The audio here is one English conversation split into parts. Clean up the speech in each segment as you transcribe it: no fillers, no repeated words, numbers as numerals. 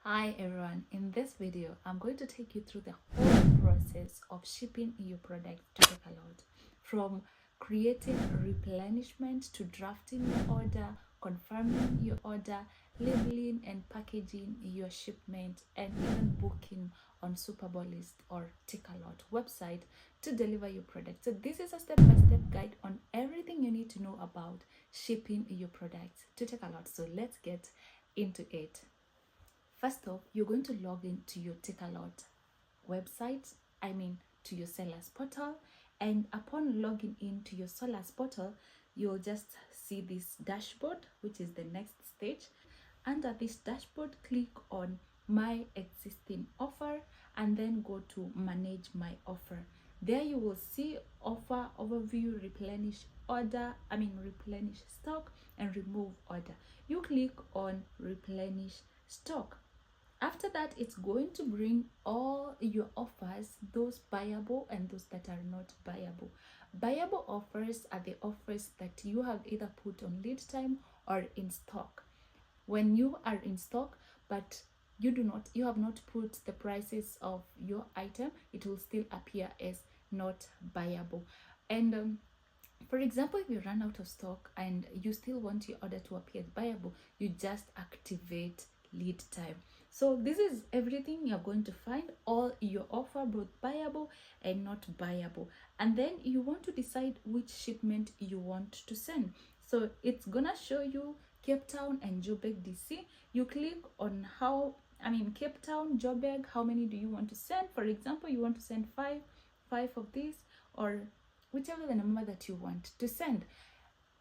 Hi everyone, in this video I'm going to take you through the whole process of shipping your product to Takealot, from creating replenishment to drafting your order, confirming your order, labeling and packaging your shipment, and even booking on Super Bowl list or Takealot website to deliver your product. So this is a step-by-step guide on everything you need to know about shipping your product to Takealot. So let's get into it. First off, you're going to log into your Takealot website, to your seller's portal. And upon logging into your seller's portal, you'll just see this dashboard, which is the next stage. Under this dashboard, click on My Existing Offer and then go to Manage My Offer. There you will see Offer Overview, Replenish Order, Replenish Stock, and Remove Order. You click on Replenish Stock. After that, it's going to bring all your offers, those buyable and those that are not buyable. Buyable offers are the offers that you have either put on lead time or in stock. When you are in stock, but you have not put the prices of your item, it will still appear as not buyable. And for example, if you run out of stock and you still want your order to appear as buyable, you just activate lead time. So this is everything you're going to find, all your offer, both buyable and not buyable. And then you want to decide which shipment you want to send. So it's gonna show you Cape Town and Joburg DC. You click on Cape Town, Joburg, how many do you want to send? For example, you want to send five of these, or whichever the number that you want to send.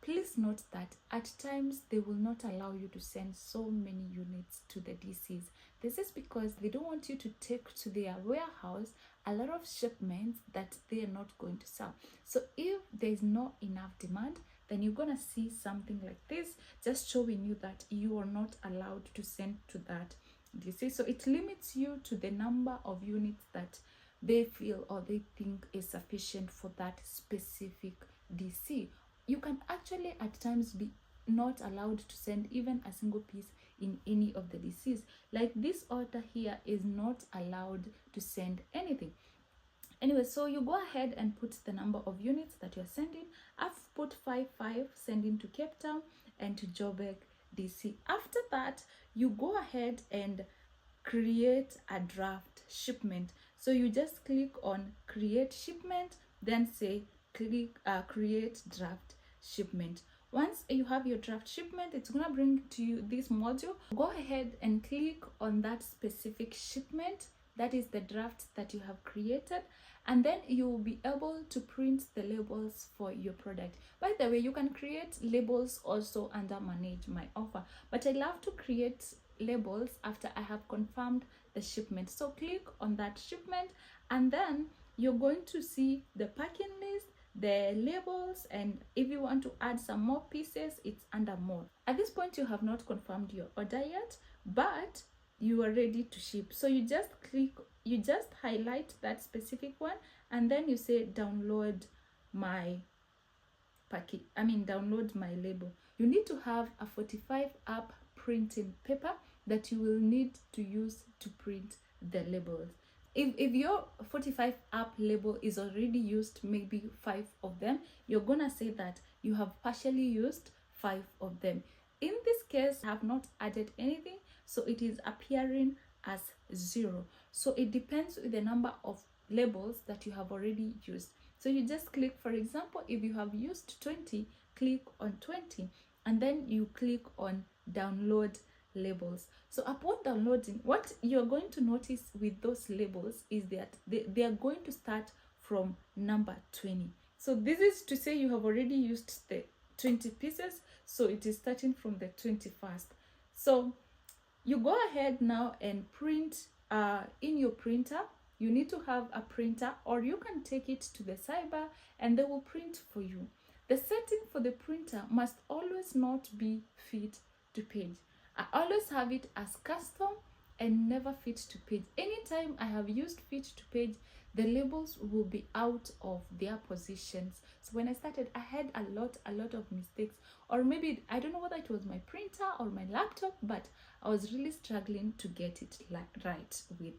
Please note that at times they will not allow you to send so many units to the DCs. This is because they don't want you to take to their warehouse a lot of shipments that they are not going to sell. So if there is not enough demand, then you're gonna see something like this, just showing you that you are not allowed to send to that DC. So it limits you to the number of units that they feel or they think is sufficient for that specific DC. You can actually at times be not allowed to send even a single piece in any of the DCs. Like this order here is not allowed to send anything. Anyway, so you go ahead and put the number of units that you're sending. I've put 5 sending to Cape Town and to Joburg DC. After that, you go ahead and create a draft shipment. So you just click on create shipment, then say click create draft shipment. Once you have your draft shipment, it's gonna bring to you this module. Go ahead and click on that specific shipment, that is the draft that you have created, and then you will be able to print the labels for your product. By the way, you can create labels also under Manage My Offer, but I love to create labels after I have confirmed the shipment. So click on that shipment, and then you're going to see the packing list, the labels, and if you want to add some more pieces, it's under more. At this point, you have not confirmed your order yet, but you are ready to ship. So you just highlight that specific one, and then you say download my packet, download my label. You need to have a 45 app printing paper that you will need to use to print the labels. If your 45 app label is already used, maybe 5 of them, you're gonna say that you have partially used 5 of them. In this case, I have not added anything, so it is appearing as 0. So it depends with the number of labels that you have already used. So you just click, for example, if you have used 20, click on 20, and then you click on download labels. So upon downloading, what you're going to notice with those labels is that they are going to start from number 20. So this is to say you have already used the 20 pieces, so it is starting from the 21st. So you go ahead now and print in your printer. You need to have a printer, or you can take it to the cyber and they will print for you. The setting for the printer must always not be fit to page. I always have it as custom and never fit to page. Anytime I have used fit to page, the labels will be out of their positions. So when I started, I had a lot of mistakes, or maybe I don't know whether it was my printer or my laptop, but I was really struggling to get it right with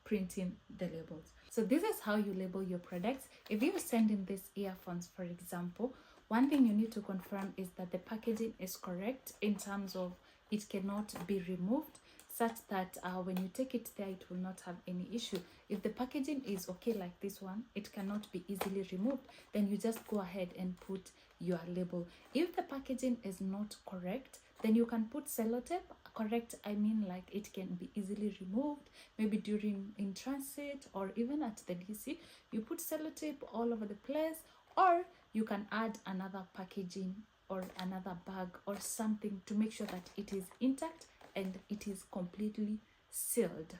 printing the labels. So this is how you label your products. If you're sending these earphones, for example, one thing you need to confirm is that the packaging is correct in terms of it cannot be removed, such that when you take it there, it will not have any issue. If the packaging is okay like this one, it cannot be easily removed, then you just go ahead and put your label. If the packaging is not correct, then you can put sellotape. Correct, I mean like it can be easily removed, maybe during in transit or even at the DC. You put sellotape all over the place, or you can add another packaging or another bag or something to make sure that it is intact and it is completely sealed.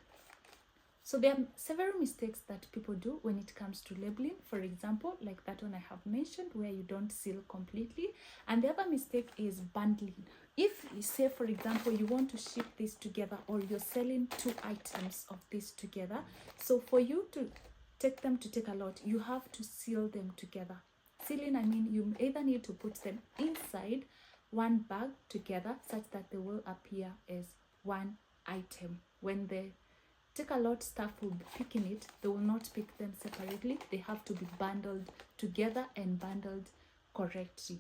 So there are several mistakes that people do when it comes to labeling. For example, like that one I have mentioned, where you don't seal completely. And the other mistake is bundling. If you say, for example, you want to ship this together, or you're selling 2 items of this together, so for you to take them to Takealot, you have to seal them together. Sealing, I mean you either need to put them inside one bag together, such that they will appear as one item. When the Takealot staff will be picking it, they will not pick them separately. They have to be bundled together and bundled correctly.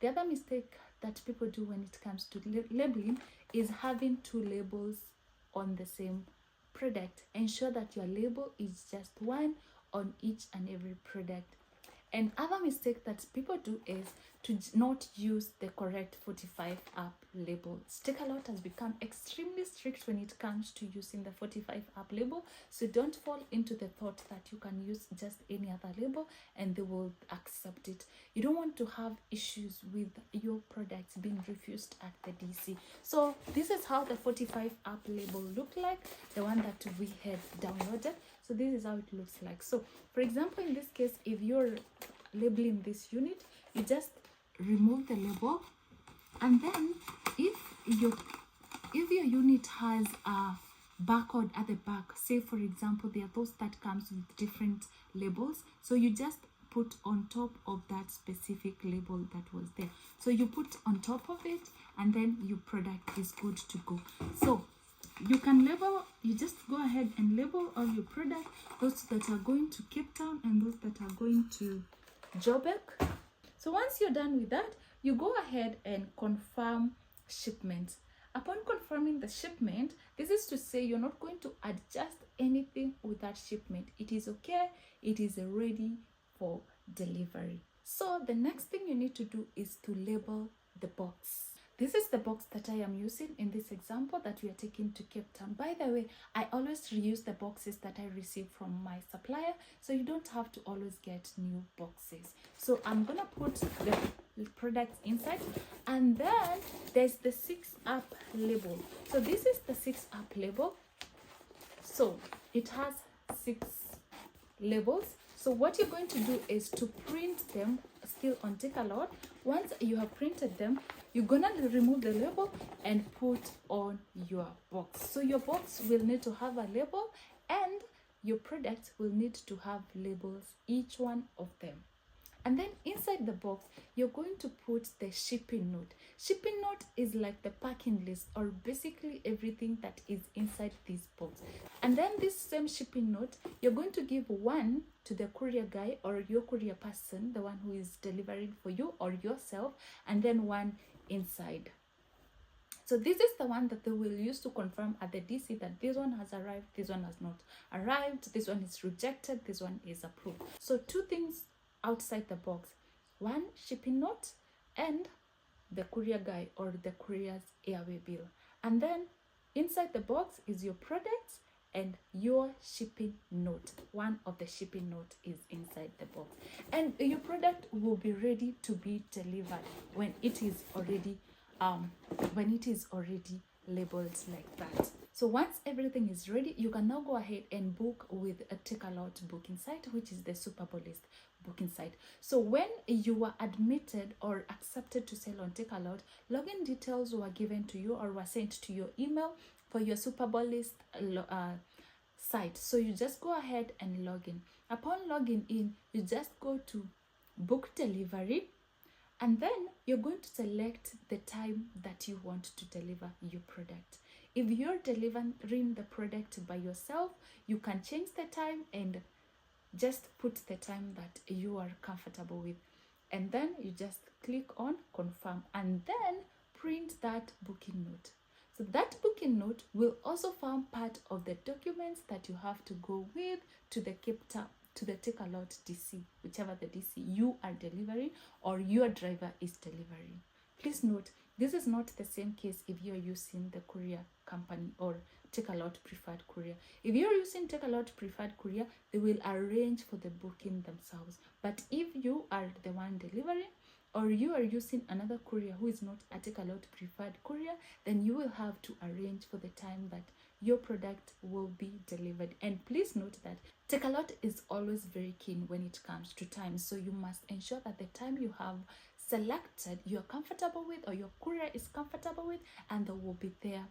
The other mistake that people do when it comes to labeling is having 2 labels on the same product. Ensure that your label is just one on each and every product. And other mistake that people do is to not use the correct 45 up labels. Takealot has become extremely strict when it comes to using the 45 up label. So don't fall into the thought that you can use just any other label and they will accept it. You don't want to have issues with your products being refused at the DC. So this is how the 45 up label looked like, the one that we had downloaded. So this is how it looks like. So for example, in this case, if you're labeling this unit, you just remove the label, and then if your unit has a barcode at the back, say for example there are those that comes with different labels, so you just put on top of that specific label that was there. So you put on top of it, and then your product is good to go. So you can label, you just go ahead and label all your product, those that are going to Cape Town and those that are going to Joburg. So once you're done with that, you go ahead and confirm shipment. Upon confirming the shipment, this is to say you're not going to adjust anything with that shipment. It is okay, it is ready for delivery. So the next thing you need to do is to label the box. This is the box that I am using in this example that we are taking to Cape Town. By the way, I always reuse the boxes that I receive from my supplier, so you don't have to always get new boxes. So I'm gonna put the products inside, and then there's the 6 up label. So this is the 6 up label. So it has 6 labels. So what you're going to do is to print them still on Takealot. Once you have printed them, you're gonna remove the label and put on your box. So your box will need to have a label, and your products will need to have labels, each one of them. And then inside the box, you're going to put the shipping note. Shipping note is like the packing list, or basically everything that is inside this box. And then this same shipping note, you're going to give one to the courier guy or your courier person, the one who is delivering for you or yourself, and then one inside. So this is the one that they will use to confirm at the DC that this one has arrived, this one has not arrived, this one is rejected, this one is approved. So 2 things outside the box: one shipping note and the courier guy or the courier's airway bill. And then inside the box is your products and your shipping note. One of the shipping note is inside the box, and your product will be ready to be delivered when it is already labeled like that. So once everything is ready, you can now go ahead and book with a Takealot booking site, which is the Super Bowl list booking site. So when you were admitted or accepted to sell on Takealot, login details were given to you or were sent to your email for your Super Bowl list site. So you just go ahead and log in. Upon logging in, you just go to book delivery, and then you're going to select the time that you want to deliver your product. If you're delivering the product by yourself, you can change the time and just put the time that you are comfortable with. And then you just click on confirm and then print that booking note. So that booking note will also form part of the documents that you have to go with to the Takealot DC, whichever the DC you are delivering or your driver is delivering. Please note, this is not the same case if you're using the courier company or Takealot preferred courier. If you're using Takealot preferred courier, they will arrange for the booking themselves. But if you are the one delivering, or you are using another courier who is not a Takealot preferred courier, then you will have to arrange for the time that your product will be delivered. And please note that Takealot is always very keen when it comes to time, so you must ensure that the time you have selected you're comfortable with, or your courier is comfortable with, and they will be there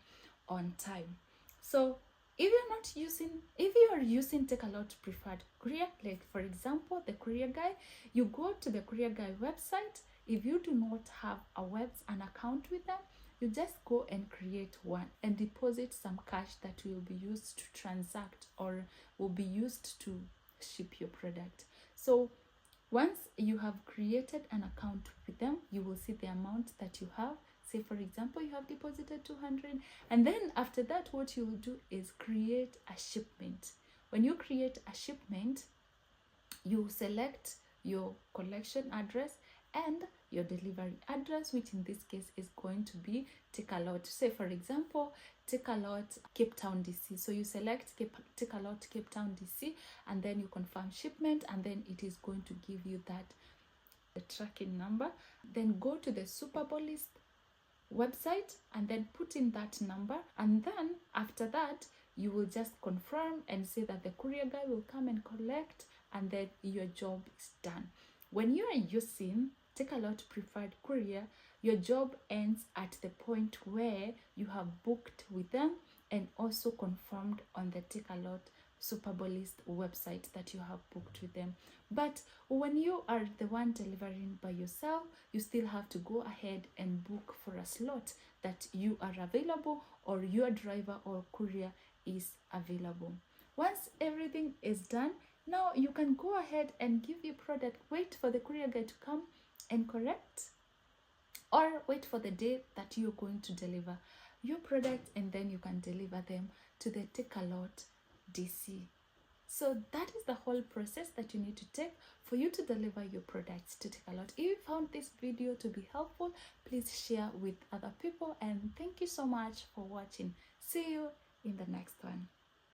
on time. So if you are using Takealot preferred courier, like for example the Courier Guy, you go to the Courier Guy website. If you do not have an account with them, you just go and create one and deposit some cash that will be used to transact or will be used to ship your product. So once you have created an account with them, you will see the amount that you have. Say for example you have deposited 200, and then after that what you will do is create a shipment. When you create a shipment, you select your collection address and your delivery address, which in this case is going to be Takealot. Say for example Takealot Cape Town DC. So you select Takealot Cape Town DC, and then you confirm shipment, and then it is going to give you the tracking number. Then go to the Super Bowl list website and then put in that number, and then after that you will just confirm and say that the courier guy will come and collect, and then your job is done. When you are using Takealot preferred courier, your job ends at the point where you have booked with them and also confirmed on the Takealot Super Bowl list website that you have booked with them. But when you are the one delivering by yourself, you still have to go ahead and book for a slot that you are available or your driver or courier is available. Once everything is done, now you can go ahead and give your product, wait for the courier guy to come and collect, or wait for the day that you're going to deliver your product, and then you can deliver them to the Takealot DC. So that is the whole process that you need to take for you to deliver your products to Takealot. If you found this video to be helpful, please share with other people, and thank you so much for watching. See you in the next one.